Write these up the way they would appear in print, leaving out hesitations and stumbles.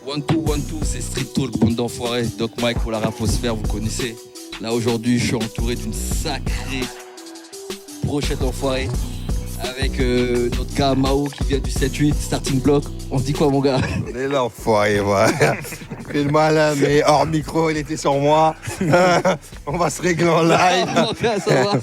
One two, c'est Street Talk, bande d'enfoirés. Doc Mike pour la raposphère, vous connaissez. Là aujourd'hui, je suis entouré d'une sacrée brochette d'enfoirés. Avec notre gars Mao qui vient du 7-8, starting block. On se dit quoi, mon gars? On est là, enfoiré, ouais. Fais le malin, mais hors micro, il était sur moi. On va se régler en live.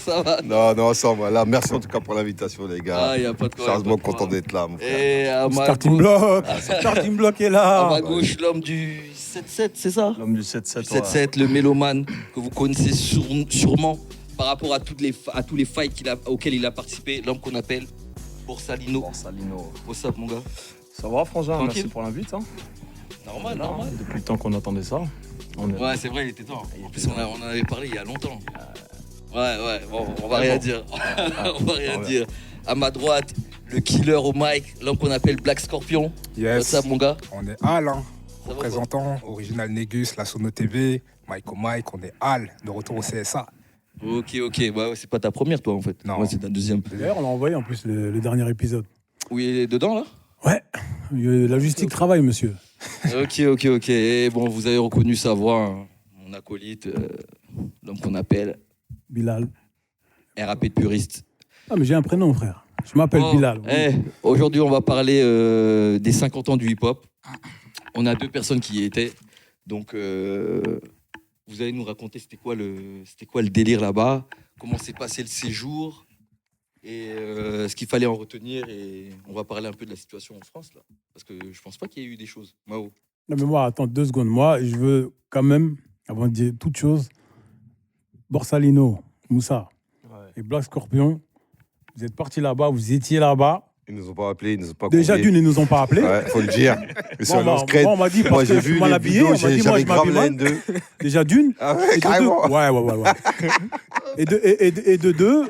Ça va. Non, ça va. Là, merci en tout cas pour l'invitation, les gars. Ah, y a pas de quoi. Sérieusement content d'être là, mon frère. Et à ma Starting block. Starting block est là. À ma gauche, l'homme du 7-7, c'est ça? L'homme du 7-7. 7-7, le mélomane que vous connaissez sûrement par rapport à tous les fights auxquels il a participé, l'homme qu'on appelle Borsalino. What's up, mon gars? Ça va, Frangin? Tranquille. Merci pour l'invite. Hein. Normal. Depuis le temps qu'on attendait ça. Ouais, c'est vrai, il était temps. En plus, on en avait parlé il y a longtemps. Ouais, bon, on va rien dire. On va rien dire. À ma droite, le killer au mic, l'homme qu'on appelle Black Scorpion. Yes. What's up, mon gars? On est Al, hein. Ça va, Représentant, Original Négus, la Sono TV, Mike, on est Al, de retour au CSA. Ok. Bah, ouais, c'est pas ta première, toi, en fait. Non. Ouais, c'est ta deuxième. D'ailleurs, on l'a envoyé en plus le dernier épisode. Oui, il est dedans, là? Ouais, la justice travaille, monsieur. Ok. Et bon, vous avez reconnu sa voix, hein. Mon acolyte, l'homme qu'on appelle Bilal. RAP de puriste. Ah, mais j'ai un prénom, frère. Je m'appelle Bilal. Aujourd'hui, on va parler des 50 ans du hip-hop. On a deux personnes qui y étaient. Donc, vous allez nous raconter c'était quoi le délire là-bas, comment s'est passé le séjour et ce qu'il fallait en retenir. Et on va parler un peu de la situation en France, là. Parce que je pense pas qu'il y ait eu des choses. Mao. Non, mais moi, attends 2 secondes. Moi, je veux quand même, avant de dire toute chose, Borsalino, Moussa et Black Scorpion, vous êtes partis là-bas, vous étiez là-bas. Ils nous ont pas appelés, ils nous ont pas Déjà conviés. d'une, ils nous ont pas appelés. Ouais, faut le dire. Ils sont Bon, discrets. on m'a dit Moi, parce j'ai que vu je mal les habillé, vidéos, on m'a dit moi j'avais je grave m'habille la mal. haine d'eux. Déjà d'une. Ah ouais, Et de carrément. deux, ouais. Et de deux,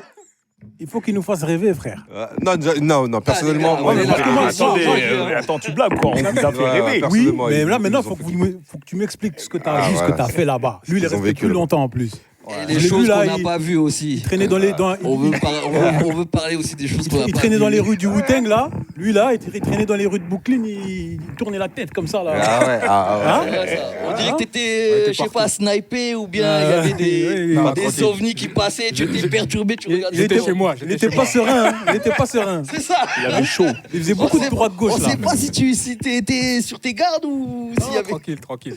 il faut qu'ils nous fassent rêver, frère. Non, personnellement, les moi, gars, ils m'ont ouais, fait mais rêver. attendez, Attends, tu blagues quoi? On vous a fait Ouais, rêver. personnellement, Oui, mais là ils maintenant, nous faut ont que tu m'expliques ce que tu as Ah, vu, ce que ouais. tu as fait là-bas. Lui, il est Ils ont resté vécu plus là-bas. longtemps en plus. Et Je les l'ai choses vu, là, qu'on n'a il- pas vues aussi. Il traînait dans les. On veut parler aussi des choses qu'on n'a Il pas traînait dans vues. les rues du Wu-Tang, là. Lui, là, il traînait dans les rues de Brooklyn, il tournait la tête comme ça, là. Ah ouais. Hein Ouais, ça. On dirait que Ouais, t'étais, je sais pas, snipé ou bien il y avait des tranquille. ovnis qui passaient, tu étais perturbé, tu regardais. Il était chez moi, Il n'était pas serein, hein. Il n'était pas serein. C'est ça. Il avait chaud. Il faisait beaucoup de droite-gauche, On là. sait pas si t'étais sur tes gardes ou s'il y avait. Tranquille.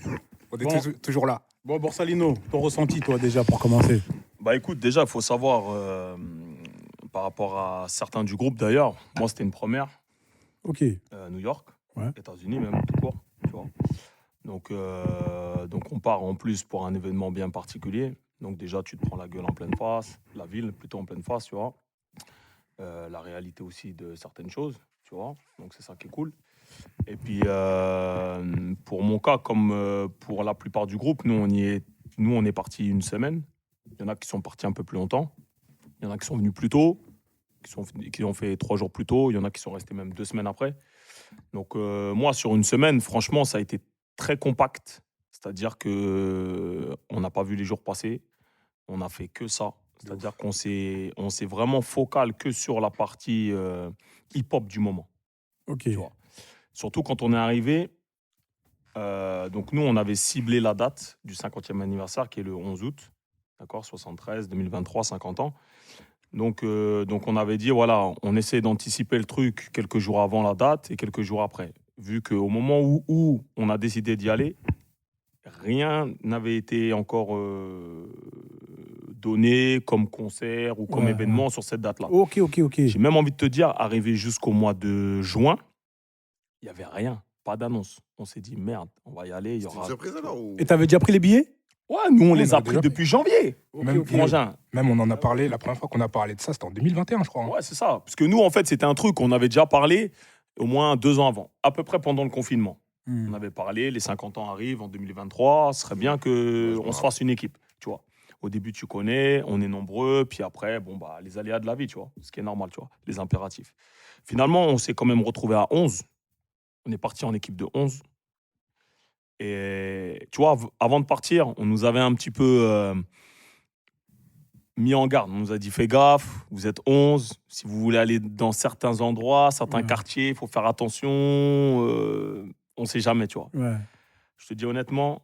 On est Bon. toujours là. Bon, Borsalino, ton ressenti, toi, déjà, pour commencer. Bah écoute, déjà, il faut savoir, par rapport à certains du groupe d'ailleurs, moi c'était une première, Ok. New York, Ouais. États-Unis même, tout court, tu vois. Donc on part en plus pour un événement bien particulier. Donc déjà, tu te prends la gueule en pleine face, la ville plutôt en pleine face, tu vois. La réalité aussi de certaines choses, tu vois. Donc c'est ça qui est cool. Et puis, pour mon cas, comme pour la plupart du groupe, nous, on est partis une semaine. Il y en a qui sont partis un peu plus longtemps. Il y en a qui sont venus plus tôt, qui ont fait 3 jours plus tôt. Il y en a qui sont restés même 2 semaines après. Donc, moi, sur une semaine, franchement, ça a été très compact. C'est-à-dire qu'on n'a pas vu les jours passer. On n'a fait que ça. C'est-à-dire qu'on s'est vraiment focal que sur la partie hip-hop du moment. Ok. Tu vois. Surtout quand on est arrivé, donc nous, on avait ciblé la date du 50e anniversaire, qui est le 11 août, d'accord, 73, 2023, 50 ans. Donc on avait dit, voilà, on essaie d'anticiper le truc quelques jours avant la date et quelques jours après. Vu qu'au moment où on a décidé d'y aller, rien n'avait été encore donné comme concert ou comme Ouais, événement sur cette date-là. Ok. J'ai même envie de te dire, arrivé jusqu'au mois de juin, il n'y avait rien, pas d'annonce. On s'est dit, merde, on va y aller, il y C'est une aura... surprise alors ou... Et t'avais déjà pris les billets? Ouais, nous, on Ouais, les on a a pris déjà depuis janvier. Même, Frangin. même on en a parlé, la première fois qu'on a parlé de ça, c'était en 2021, je crois. hein. Ouais, c'est ça. Parce que nous, en fait, c'était un truc qu'on avait déjà parlé au moins 2 ans avant, à peu près pendant le confinement. On avait parlé, les 50 ans arrivent en 2023, ce serait bien qu'on se fasse une équipe, tu vois. Au début, tu connais, on est nombreux, puis après, bon, bah, les aléas de la vie, tu vois, ce qui est normal, tu vois, les impératifs. Finalement, on s'est quand même retrouvé à 11. On est parti en équipe de 11. Et tu vois, avant de partir, on nous avait un petit peu mis en garde. On nous a dit, fais gaffe, vous êtes 11. Si vous voulez aller dans certains endroits, certains quartiers, il faut faire attention. on ne sait jamais, tu vois. Ouais. Je te dis honnêtement,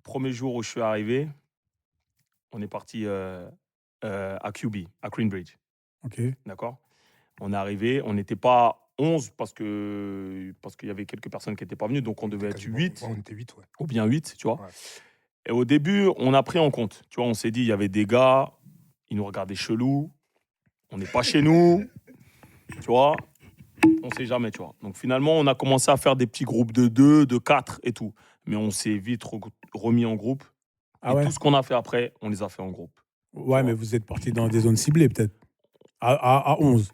premier jour où je suis arrivé, on est parti à QB, à Greenbridge. Ok. D'accord. On est arrivé, on n'était pas 11 parce qu'il y avait quelques personnes qui n'étaient pas venues, donc on devait être Quasiment. 8 Ouais, on était 8, ouais. ou bien 8, tu vois. Ouais. Et au début, on a pris en compte. Tu vois, on s'est dit, il y avait des gars, ils nous regardaient chelou, on n'est pas chez nous, tu vois. On ne sait jamais, tu vois. Donc finalement, on a commencé à faire des petits groupes de 2, de 4 et tout. Mais on s'est vite remis en groupe. Ah Et ouais. tout ce qu'on a fait après, on les a fait en groupe. Ouais, mais vous êtes parti dans des zones ciblées, peut-être. À 11.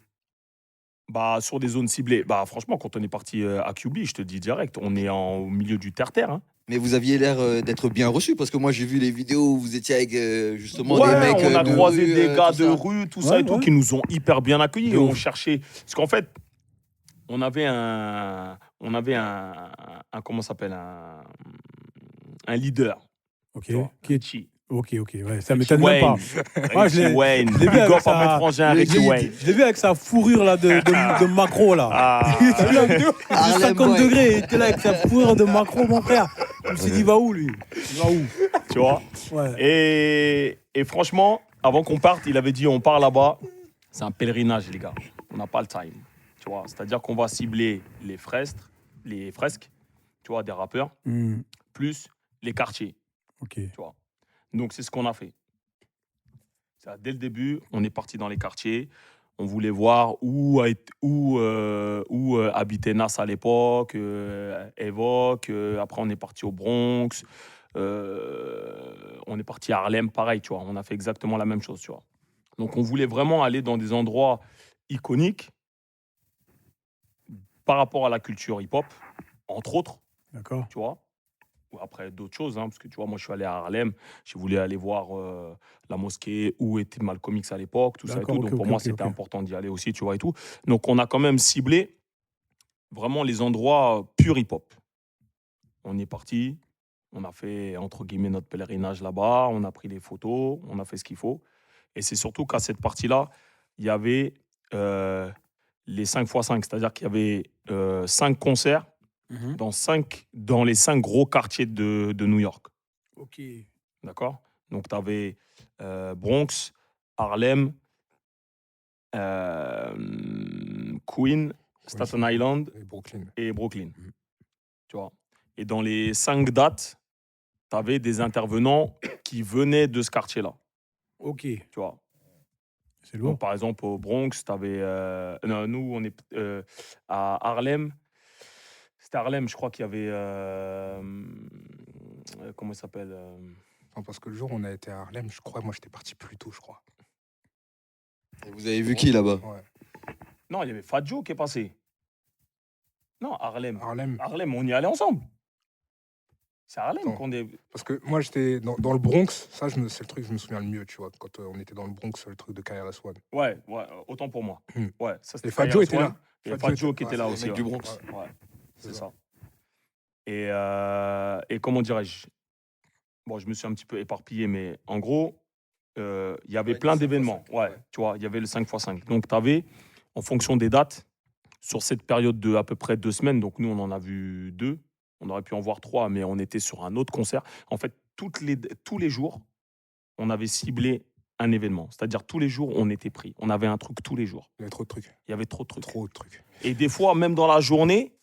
Bah, sur des zones ciblées. Bah, franchement, quand on est parti à QB, je te dis direct, on est au milieu du terre-terre. Hein. Mais vous aviez l'air d'être bien reçu parce que moi j'ai vu les vidéos où vous étiez avec justement Ouais, des mecs. on a de croisé rue, des gars tout de ça. rue, tout Ouais, ça et tout, ouais. qui nous ont hyper bien accueillis. De On ouf. cherchait. Parce qu'en fait, on avait un comment ça s'appelle un leader. Ok. Tu vois, Qui est... Richie. Ok, ouais. Ça Richie m'étonne même pas. Wayne. Moi, je Richie l'ai- Wayne. je l'ai vu Big avec up à mes sa- frangins, Richie Wayne. Je l'ai vu avec sa fourrure là, de Macron là. Ah. T'as vu la vidéo de Harlem 50 Boy. degrés, il était là avec sa fourrure de Macron, mon frère. Je me suis dit, il va où lui? Il va où? Tu vois. Ouais. Et franchement, avant qu'on parte, il avait dit on part là-bas. C'est un pèlerinage, les gars. On n'a pas le time. Tu vois. C'est-à-dire qu'on va cibler les fresques, tu vois, des rappeurs, Hmm, plus les quartiers. ok. Tu vois. Donc, c'est ce qu'on a fait. Dès le début, on est parti dans les quartiers. On voulait voir où habitait Nas à l'époque, Evoque. Après, on est parti au Bronx. On est parti à Harlem, pareil, tu vois. On a fait exactement la même chose, tu vois. Donc, on voulait vraiment aller dans des endroits iconiques par rapport à la culture hip-hop, entre autres, D'accord. tu vois. Ou après d'autres choses, hein, parce que tu vois, moi je suis allé à Harlem, je voulais aller voir la mosquée où était Malcolm X à l'époque, tout ça et D'accord, tout. ok, Donc pour ok, moi ok, c'était ok. important d'y aller aussi, tu vois et tout. Donc on a quand même ciblé vraiment les endroits pur hip-hop. On y est parti, on a fait entre guillemets notre pèlerinage là-bas, on a pris des photos, on a fait ce qu'il faut. Et c'est surtout qu'à cette partie-là, il y avait les 5x5, c'est-à-dire qu'il y avait 5 concerts Mhm. dans les 5 gros quartiers de New York. Ok. D'accord. Donc, tu avais Bronx, Harlem, Queen, Staten Island Et Brooklyn. et Brooklyn. Mhm. Tu vois. Et dans les 5 dates, tu avais des intervenants qui venaient de ce quartier-là. Ok. Tu vois. C'est lourd. Donc, par exemple, au Bronx, tu avais. Nous, on est à Harlem. C'était Harlem, je crois qu'il y avait. Comment il s'appelle Non, parce que le jour où on a été à Harlem, je crois, moi j'étais parti plus tôt, je crois. Et vous avez vu qui là-bas? Ouais. Non, il y avait Fat Joe qui est passé. Non, Harlem. Harlem. Harlem, on y allait ensemble. C'est Harlem Attends. qu'on est. Parce que moi j'étais dans le Bronx, ça c'est le truc que je me souviens le mieux, tu vois, quand on était dans le Bronx, le truc de KRS-One. Ouais, autant pour moi. Ouais, ça c'était Et Fat Joe était KRS-One. là. Et Fat Joe qui était là le aussi. mec du ouais. Bronx. Ouais, c'est ça. Et comment dirais-je? Bon, je me suis un petit peu éparpillé, mais en gros, il y avait plein d'événements. Ouais, tu vois, il y avait le 5x5. Donc, tu avais, en fonction des dates, sur cette période de à peu près 2 semaines, donc nous, on en a vu 2. On aurait pu en voir 3, mais on était sur un autre concert. En fait, tous les jours, on avait ciblé un événement. C'est-à-dire, tous les jours, on était pris. On avait un truc tous les jours. Il y avait trop de trucs. Il y avait trop de trucs. Trop de trucs. Et des fois, même dans la journée,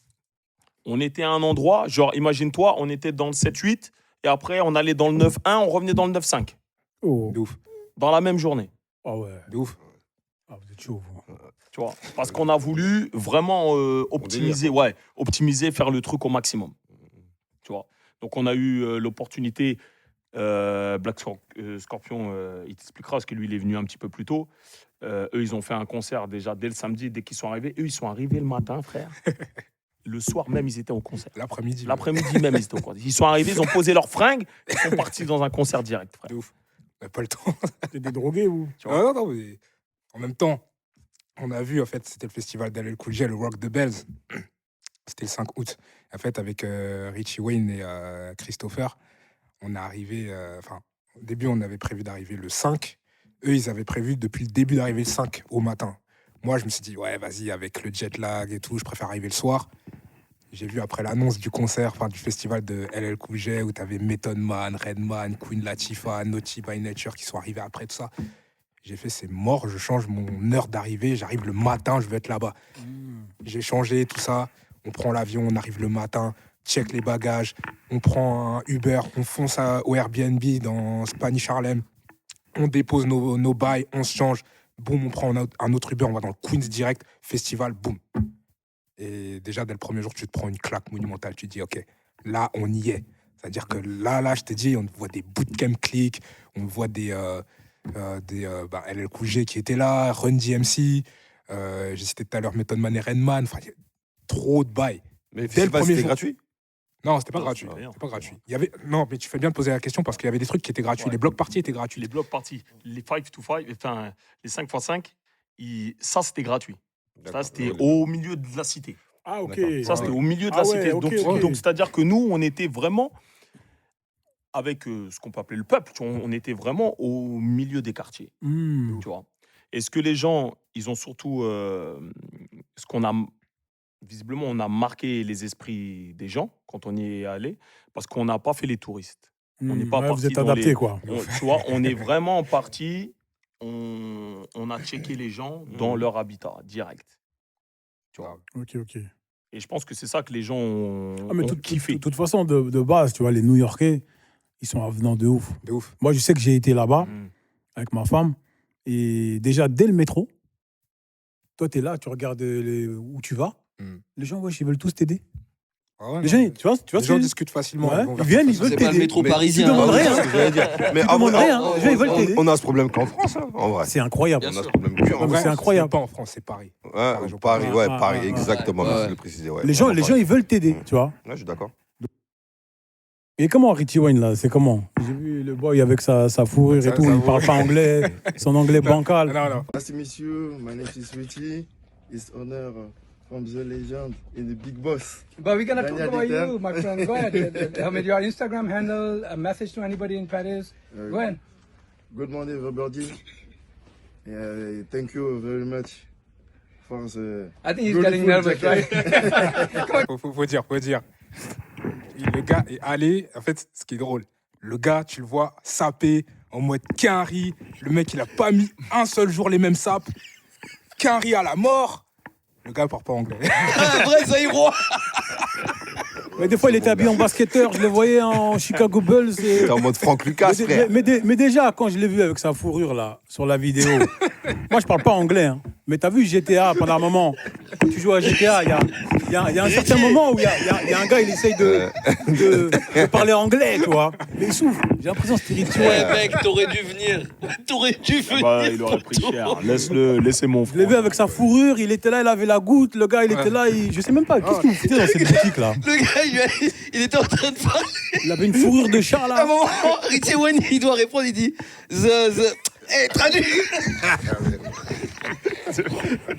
on était à un endroit, genre, imagine-toi, on était dans le 7-8, et après, on allait dans le 9-1, on revenait dans le 9-5. Oh. De ouf. Dans la même journée, Ah ouais. De ouf. Ah, vous êtes chaud, vous. tu vois. Parce qu'on a voulu vraiment optimiser, faire le truc au maximum. Tu vois. Donc, on a eu l'opportunité, Black Scorpion, il t'expliquera, parce que lui, il est venu un petit peu plus tôt. Eux, ils ont fait un concert déjà dès le samedi, dès qu'ils sont arrivés. Eux, ils sont arrivés le matin, frère. Le soir même, ils étaient au concert. L'après-midi. L'après-midi même, ils étaient au concert. Ils sont arrivés, ils ont posé leurs fringues, ils sont partis dans un concert direct, frère. De ouf. On n'a pas le temps. T'es des drogués ou? Tu vois. Non, mais en même temps, on a vu, en fait, c'était le festival d'LL Cool J, le Rock the Bells. C'était le 5 août. En fait, avec Richie Wayne et Christopher, on est arrivé. Au début, on avait prévu d'arriver le 5. Eux, ils avaient prévu depuis le début d'arriver le 5 au matin. Moi, je me suis dit, ouais, vas-y, avec le jet lag et tout, je préfère arriver le soir. J'ai vu après l'annonce du concert, enfin du festival de LL Cool J, où t'avais Method Man, Redman, Queen Latifah, Naughty by Nature qui sont arrivés après tout ça. J'ai fait, c'est mort, je change mon heure d'arrivée, j'arrive le matin, je veux être là-bas. J'ai changé tout ça, on prend l'avion, on arrive le matin, check les bagages, on prend un Uber, on fonce au Airbnb dans Spanish Harlem, on dépose nos bails, on se change, boum, on prend un autre Uber, on va dans le Queens direct, festival, boum. Et déjà, dès le premier jour, tu te prends une claque monumentale, tu te dis, ok, là, on y est. C'est-à-dire que là, je te dis, on voit des bootcamp clics, on voit des LL Cool J qui étaient là, Run DMC, j'ai cité tout à l'heure Method Man et Redman, enfin, il y a trop de bails. Mais le Dès le festival, premier c'était jour. gratuit? Non, c'était pas Non, gratuit. c'était rien. C'était pas gratuit. Non, mais tu fais bien de poser la question parce qu'il y avait des trucs qui étaient gratuits. Ouais. Les blocs parties étaient gratuits. Les blocs parties, les 5 to 5, enfin, les 5x5, ça, c'était gratuit. Ça, c'était au milieu de la cité. Ah, ok. D'accord. Ça, c'était au milieu de Ah la ouais, cité. ok, Donc, ok. donc, c'est-à-dire que nous, on était vraiment avec ce qu'on peut appeler le peuple. Tu vois, on était vraiment au milieu des quartiers. Hmm. Tu vois. Et ce que les gens, ils ont surtout, ce qu'on a visiblement, on a marqué les esprits des gens quand on y est allé, parce qu'on n'a pas fait les touristes. On n'est pas Ouais, parti vous êtes dans adapté, les- quoi. Tu vois, on est vraiment parti. On a checké les gens dans leur habitat direct. Tu vois. Ok, ok. Et je pense que c'est ça que les gens ont, Ah, mais ont de kiffé. toute façon, de base, tu vois, les New-Yorkais, ils sont avenants de ouf. De ouf. Moi, je sais que j'ai été là-bas Mm. avec ma femme. Et déjà, dès le métro, toi, tu es là, tu regardes où tu vas. Mm. Les gens, wesh, ils veulent tous t'aider. Ah ouais, Les non, gens, tu vois les ce que gens je- discutent facilement. Ouais, vont ils vers viennent, toi ils veulent C'est pas le t'aider. métro Mais parisien. tu demandes hein. rien. C'est ce que j'allais dire. Mais Tu en demandes vrai, rien, les gens, ils veulent t'aider. on a ce problème qu'en France, hein, en vrai. C'est incroyable. Bien On a ce sûr. problème que Ouais, en mais vrai. c'est incroyable. C'est pas en France, c'est Paris. Ouais, Paris, Ouais, Paris, ouais, exactement, ouais. merci de le préciser. Ouais, Les gens, vraiment ils veulent t'aider, Mm. tu vois. Ouais, je suis d'accord. Et comment Richie Wayne, là, c'est comment? J'ai vu le boy avec sa fourrure et tout, il parle pas anglais, son anglais bancal. Non. Nice to meet you. My name is Richie. It's honor from the legend in the big boss. But we're gonna talk Daniel about Dieter. you, my friend. Go ahead. I mean, your Instagram handle, a message to anybody in Paris. Go ahead. Good morning, everybody. Thank you very much for the. I think he's Good getting food, nervous, Jack. right? Faut dire. Le gars est allé, en fait, ce qui est drôle, le gars, tu le vois saper en mode Quinry. Le mec, il a pas mis un seul jour les mêmes sapes. Quinry à la mort. Le gars parle pas anglais. Un vrai Zaïrois. Mais des fois, il était habillé en basketteur, je le voyais en Chicago Bulls. Et... T'es en mode Franck Lucas, frère. Mais déjà, quand je l'ai vu avec sa fourrure, là, sur la vidéo, moi, je parle pas anglais, hein. Mais t'as vu GTA pendant un moment, quand tu joues à GTA, il y a un certain moment où il y a un gars, il essaye de parler anglais, tu vois. Mais il souffle. J'ai l'impression que c'était Richie Ouais, Wayne. mec, t'aurais dû venir. T'aurais dû venir. Bah, il aurait pris cher. Laissez mon Je l'ai vu avec sa fourrure, il était là, il avait la goutte, le gars, il était là, je sais même pas, qu'est-ce que vous foutez dans cette boutique-là? Le gars, il était en train de parler. Il avait une fourrure de chat, À un là. moment, Richie Wayne, il doit répondre, il dit Hey, traduis.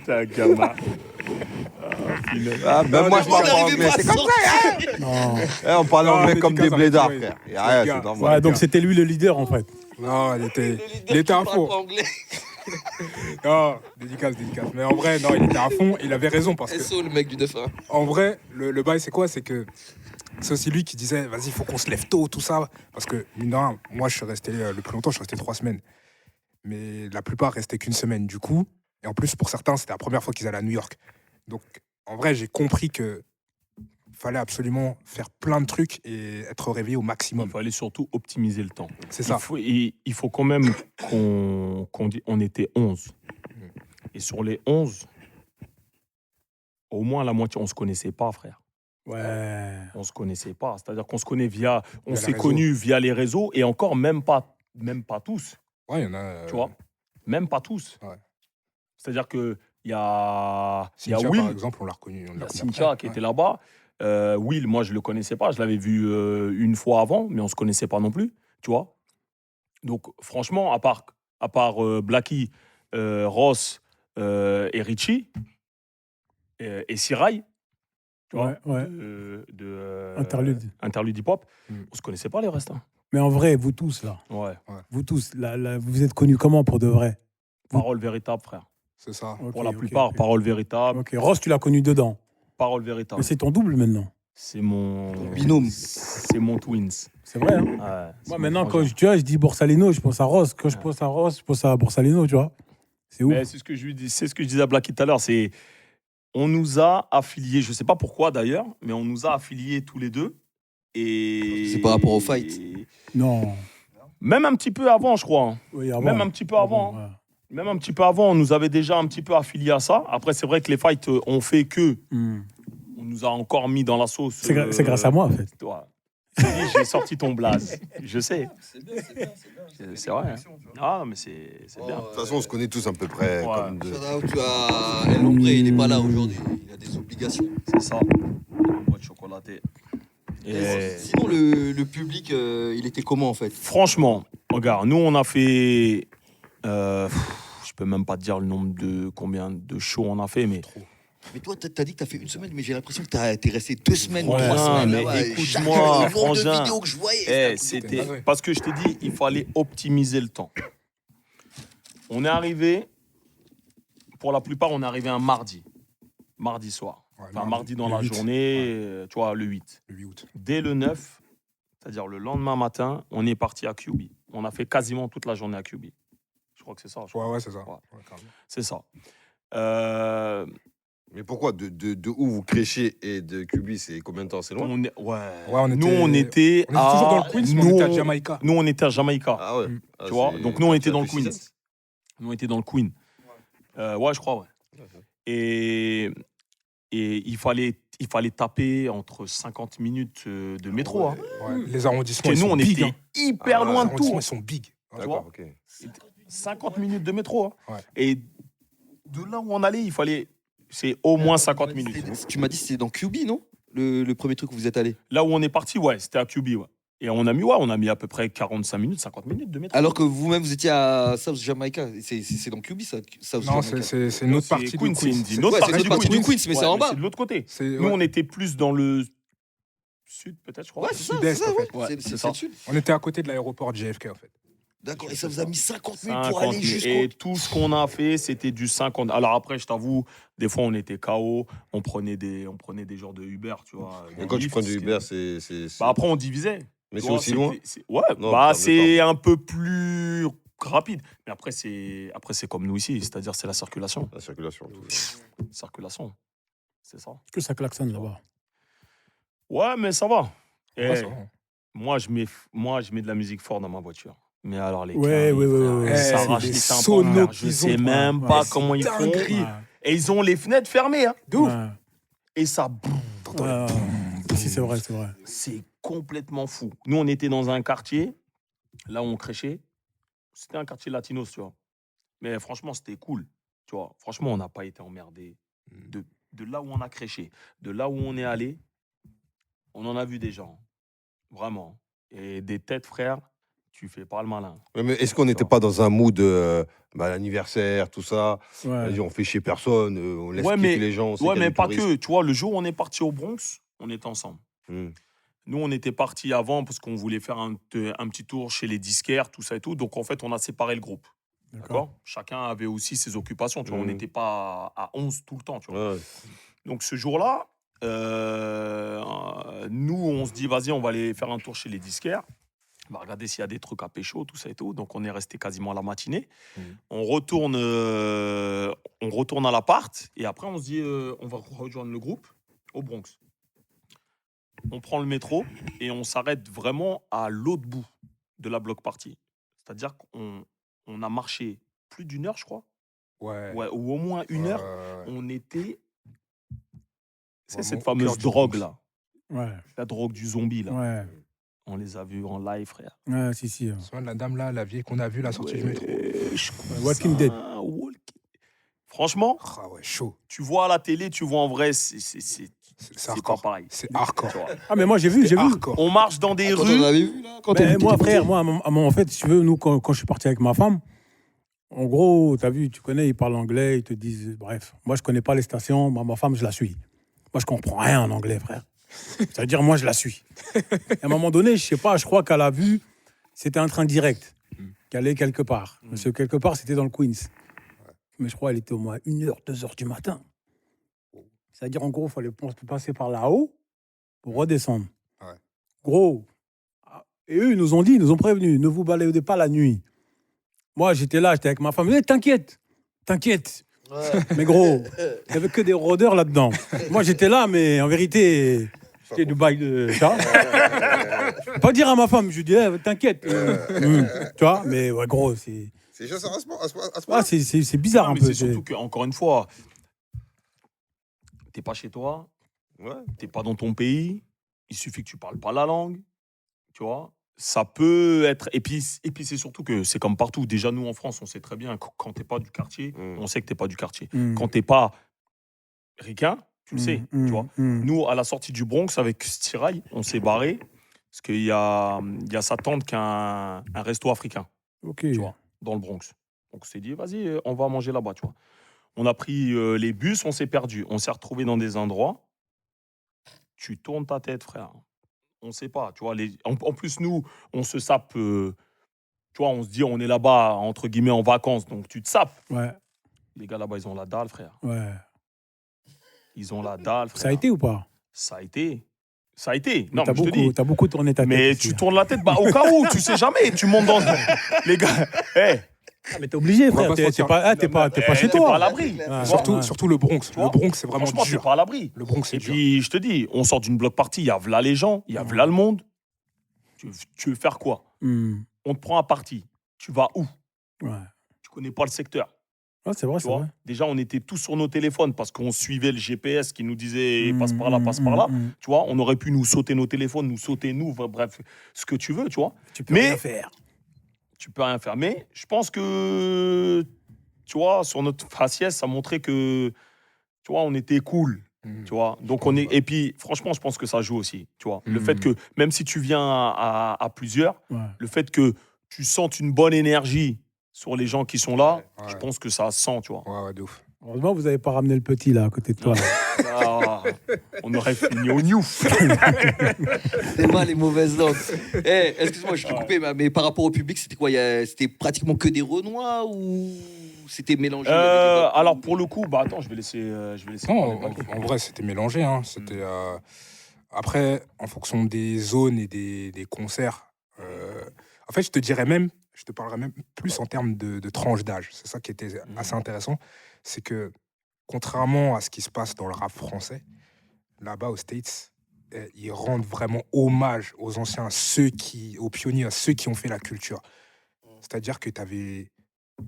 T'es un gamin. Ah, même moi, je parle pas On anglais. n'arrivait C'est pas à comme ça. sortir. Non. On parle Non, anglais mais comme du des cas, blédards, ça, frère. ouais. Y a rien, C'est c'est le normal. Ouais, donc c'était lui le leader, en fait. Non, il était Il à parle fond. pas anglais. Non, dédicace. Mais en vrai, non, il était à fond. Il avait raison parce que, SO, le mec du 9-1. en vrai, le bail, c'est quoi? C'est que c'est aussi lui qui disait, vas-y, il faut qu'on se lève tôt, tout ça. Parce que, mine de rien, moi, je suis resté le plus longtemps, je suis resté 3 semaines. Mais la plupart restaient qu'une semaine, du coup. Et en plus, pour certains, c'était la première fois qu'ils allaient à New York. Donc, en vrai, j'ai compris que fallait absolument faire plein de trucs et être réveillé au Il maximum. fallait surtout optimiser le temps. C'est ça. Il faut quand même qu'on dise on était 11. Et sur les 11, au moins la moitié, on ne se connaissait pas, frère. Ouais. On ne se connaissait pas. C'est-à-dire qu'on se connaît via. On les s'est réseaux. connus via les réseaux et encore même pas tous. Ouais, il y en a. Tu vois. Même pas tous. Ouais. C'est-à-dire qu'il y a Cynthia, Will, par exemple, on l'a reconnu. il y a Cynthia qui était là-bas. Will, moi, je ne le connaissais pas. Je l'avais vu une fois avant, mais on ne se connaissait pas non plus. Tu vois. Donc, franchement, à part Blacky, Ross et Richie et Sirai, tu vois, Ouais. Interlude hip-hop, Mm. on ne se connaissait pas les restes. Hein. Mais en vrai, vous tous, là, Ouais. vous tous, vous êtes connus comment pour de vrai? Parole véritable, frère. C'est ça. Ok, Pour la ok, plupart, ok. parole véritable. Ok, Ross, tu l'as connu dedans. Parole véritable. Mais c'est ton double maintenant. C'est mon. Ton binôme. C'est mon twins. C'est vrai, hein. Ouais, c'est Moi, mon maintenant, frangin. je dis Borsalino, je pense à Ross. Quand je pense à Ross, je pense à Borsalino, tu vois. C'est ouf. Mais c'est ce que je disais à Blacky tout à l'heure. On nous a affiliés, je sais pas pourquoi d'ailleurs, mais on nous a affiliés tous les deux. Et C'est par rapport au fight. Non. Même un petit peu avant, je crois. Hein. Oui, avant. Même un petit peu avant. Ouais. Même un petit peu avant, on nous avait déjà un petit peu affiliés à ça. Après, c'est vrai que les fights ont fait que Hmm. on nous a encore mis dans la sauce. C'est grâce à moi, en fait. Ouais. J'ai sorti ton blaze. Je sais. C'est vrai. Hein. Ah, mais c'est bien. De toute façon, on se connaît tous à peu près. Ouais. Comme de... Shout out à El Hombre, il n'est pas là aujourd'hui. Il a des obligations. C'est ça. Une boîte chocolatée. Et Sinon, le public, il était comment en fait? franchement, regarde, nous, on a fait. Je peux même pas te dire le nombre de combien de shows on a fait, mais. Mais toi, t'as dit que t'as fait une semaine, mais j'ai l'impression que t'es resté 2 semaines, Ouais, 3 semaines. mais là-bas, et écoute-moi, le nombre de frangin. vidéos que je voyais. C'était dingue. parce que je t'ai dit, il fallait optimiser le temps. On est arrivé, pour la plupart, on est arrivé un mardi soir. Ouais, Enfin, mardi dans le la 8. journée, tu vois, le 8. Le 8 août. Dès le 9, c'est-à-dire le lendemain matin, on est parti à QB. On a fait quasiment toute la journée à QB. Je crois que c'est ça. je crois. Ouais, c'est ça. Ouais. Ouais, carrément. C'est ça. Mais pourquoi de où vous créchez et de QB, c'est combien de temps? C'est loin? Nous, on était toujours dans le Queens, mais on était à Jamaïca. Nous, on était à Jamaïca. Ah ouais. Mm. Ah, Tu vois, c'est- donc nous, on était ça dans le fait Queens. 6 Nous, on était dans le Queen. Ouais, je crois, ouais. Et il fallait taper entre 50 minutes de métro. Hein. Ouais, les arrondissements, Parce ils que nous, sont on big. était Hein. hyper Ah, loin Les de tout. arrondissements, ils sont big. Tu D'accord, vois, ok. 50 minutes de métro. Hein. Ouais. Et de là où on allait, il fallait. C'est au moins 50 minutes. Tu m'as dit que c'était dans QB, non le premier truc où vous êtes allé. Là où on est parti, ouais, c'était à QB, ouais. Et on a mis à peu près 45 minutes, 50 minutes de métro. Alors que vous-même, vous étiez à South Jamaica. C'est dans QB, ça, South Non, Jamaica. c'est une autre partie Queens, du c'est Queens. une autre Ouais, partie c'est du une partie Queens. du Queens, mais c'est en bas. C'est de l'autre côté. C'est Nous, on était plus dans le sud, peut-être, je crois. Ouais, c'est ça, Sud-est, c'est ça, en fait. ouais. Ouais, C'est- c'est c'est ça. le sud. On était à côté de l'aéroport de JFK, en fait. D'accord, et ça vous a mis 50 minutes pour 50 aller minutes. jusqu'au. Et tout ce qu'on a fait, c'était du 50. Alors après, je t'avoue, des fois, on était KO, on prenait des genres de Uber, tu vois. Et quand tu Lyft, prends du ce Uber, qui- c'est. Bah, après, on divisait. Mais Tu c'est vois, aussi loin? Ouais, Non, bah, en termes de c'est un peu plus rapide. Mais après, c'est comme nous ici, c'est-à-dire c'est la circulation. La circulation. Circulation. C'est ça. Que ça klaxonne là-bas. Ouais, mais ça va. Eh, Ouais, ça va. moi, je mets de la musique forte dans ma voiture. Mais alors, les Ouais, gars, ouais, ouais, ouais. ça Eh, arrache les les tympans, sonos frère. Je qu'ils sais ont, même ouais, pas c'est comment ils font. dinguerie. Et ils ont les fenêtres fermées. Hein. De ouf. Ouais. Et ça, Ouais. Si, c'est vrai, c'est vrai. c'est complètement fou. Nous, on était dans un quartier, là où on crêchait. C'était un quartier latinos, tu vois. Mais franchement, c'était cool. Tu vois, franchement, on n'a pas été emmerdés. De là où on a crêché, de là où on est allé, on en a vu des gens. Vraiment. Et des têtes, frère, tu fais pas le malin. Mais est-ce qu'on n'était pas dans un mood l'anniversaire, tout ça? Ouais. Vas-y, on fait chier personne, on laisse Ouais, kiffer mais- les gens. on sait Ouais, qu'il y a mais des pas touristes. que. Tu vois, le jour où on est parti au Bronx, on était ensemble. Hmm. Nous, on était partis avant parce qu'on voulait faire un petit tour chez les disquaires, tout ça et tout. Donc, en fait, on a séparé le groupe. D'accord. Chacun avait aussi ses occupations. Tu vois, on Mhm. n'était pas à 11 tout le temps. Tu vois. Ouais. Donc, ce jour-là, nous, on se dit, vas-y, on va aller faire un tour chez les disquaires. On va regarder s'il y a des trucs à pécho, tout ça et tout. Donc, on est resté quasiment à la matinée. On retourne à l'appart. Et après, on se dit, on va rejoindre le groupe au Bronx. On prend le métro et on s'arrête vraiment à l'autre bout de la block party. C'est-à-dire qu'on a marché plus d'une heure, je crois. Ouais. Ouais, ou au moins une heure. Ouais. On était... C'est Vraiment cette au fameuse cœur du drogue, Bronx. là. Ouais. La drogue du zombie, là. Ouais. On les a vus en live, frère. Ouais, si, si. Souvent, la dame là, la vieille qu'on a vue, la sortie du métro. Walking Dead. Franchement, Ah ouais, chaud. tu vois à la télé, tu vois en vrai, c'est pas hardcore. pareil. C'est hardcore. Tu vois. Ah, mais moi, j'ai vu. Hardcore. On marche dans des Quand rues. on avait vu, là, quand Mais on moi, était frère, petit. moi, en fait, si tu veux, nous, quand je suis parti avec ma femme, en gros, tu as vu, tu connais, ils parlent anglais, ils te disent, bref. Moi, je connais pas les stations, ma femme, je la suis. Moi, je comprends rien en anglais, frère. Ça veut dire, moi, je la suis. Et à un moment donné, je sais pas, je crois qu'elle a vu, c'était un train direct, qui allait quelque part. Parce que quelque part, c'était dans le Queens. Mais je crois qu'elle était au moins 1h, 2h du matin. C'est-à-dire, en gros, il fallait passer par là-haut pour redescendre. Ouais. Gros. Et eux, ils nous ont dit, ils nous ont prévenus, ne vous baladez pas la nuit. Moi, j'étais là, j'étais avec ma femme. T'inquiète. Mais gros, il n'y avait que des rôdeurs là-dedans. Moi, j'étais là, mais en vérité, c'était du bail de ça. Je peux pas dire à ma femme, je lui dis, t'inquiète. Tu vois, mais ouais, gros, c'est. C'est juste à ce Ah, point. c'est bizarre Non, un mais peu. c'est surtout qu'encore une fois, t'es pas chez toi, Ouais. t'es pas dans ton pays, il suffit que tu parles pas la langue, tu vois. Ça peut être. Et puis c'est surtout que c'est comme partout. Déjà, nous en France, on sait très bien que quand t'es pas du quartier, on sait que t'es pas du quartier. Quand t'es pas ricain, tu le sais, tu vois. Nous, à la sortie du Bronx, avec Stirail, on s'est barré parce qu'il y a sa tante qui a un resto africain, Ok. tu vois, dans le Bronx. Donc on s'est dit, vas-y, on va manger là-bas, tu vois. On a pris les bus, on s'est perdu. On s'est retrouvé dans des endroits. Tu tournes ta tête, frère. On sait pas, tu vois. En plus, nous, on se sape. Tu vois, on se dit, on est là-bas, entre guillemets, en vacances. Donc, tu te sapes. Ouais, Les gars là-bas, ils ont la dalle, frère. ouais. Ils ont la dalle, frère. Ça a été ou pas? Ça a été. Ça a été. Non, T'as mais je te dis. t'as beaucoup tourné ta tête. Mais aussi, tu hein. tournes la tête, bah, au cas où, tu sais jamais. Tu montes dans. Les gars, hé, Ah, mais t'es obligé, On va frère. pas se T'es mentir. pas chez t'es pas à toi. l'abri. Ouais. Surtout le Bronx. vois, Le Bronx, c'est vraiment Franchement, t'es dur. pas à l'abri. Le Bronx, c'est Et dur. puis, je te dis, on sort d'une bloc party, il y a v'là les gens, il y a v'là le monde. Tu veux faire quoi? On te prend à partie. Tu vas où? Ouais. Tu connais pas le secteur. Ouais, c'est vrai, Tu c'est vois, vrai. déjà, on était tous sur nos téléphones parce qu'on suivait le GPS qui nous disait passe par là, passe par là. Tu vois, on aurait pu nous sauter nos téléphones, nous sauter nous, bref, ce que tu veux, tu vois. Tu peux Mais- rien faire. Tu peux rien faire. Mais je pense que, tu vois, sur notre faciès, ça montrait que, tu vois, on était cool. Tu vois, donc on est. Et puis, franchement, je pense que ça joue aussi. Tu vois, le fait que, même si tu viens à plusieurs, Ouais. le fait que tu sentes une bonne énergie sur les gens qui sont là, Ouais. je pense que ça sent, tu vois. Ouais, de ouf. Heureusement, vous n'avez pas ramené le petit là à côté de toi. Ah, on aurait fini au new. C'est pas les mauvaises langues. Eh, excuse-moi, je te coupé, mais par rapport au public, c'était quoi? C'était pratiquement que des Renois ou c'était mélangé avec des Papous? Alors pour le coup, bah attends, je vais laisser. Non, parler Paco. en vrai, c'était mélangé. Hein. C'était, après, en fonction des zones et des concerts, en fait, je te parlerais même plus en termes de tranche d'âge. C'est ça qui était assez intéressant. C'est que, contrairement à ce qui se passe dans le rap français, là-bas aux States, ils rendent vraiment hommage aux anciens, aux pionniers, à ceux qui ont fait la culture. C'est-à-dire que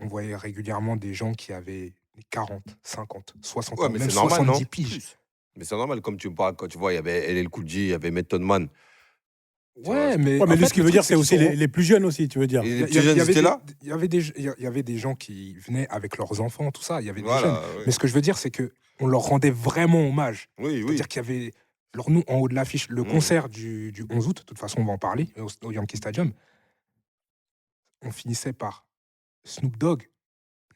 on voyait régulièrement des gens qui avaient 40, 50, 60 Ouais, ans, mais même c'est normal, 70 non? piges. Mais c'est normal, comme tu parles, quand tu vois, il y avait LL Cool J, il y avait Method Man. Ouais, mais, Ouais, mais en lui, fait, ce qu'il le veut dire, truc, c'est aussi qu'ils sont- les plus jeunes aussi, tu veux dire. Et Il les y petits a- jeunes, il y avait étaient des- là? il y avait des gens qui venaient avec leurs enfants, tout ça. Il y avait des Voilà, jeunes. oui. Mais ce que je veux dire, c'est que on leur rendait vraiment hommage. Oui, oui. C'est-à-dire qu'il y avait, alors nous, en haut de l'affiche, le concert du 11 août, de toute façon, on va en parler, au Yankee Stadium, on finissait par Snoop Dogg,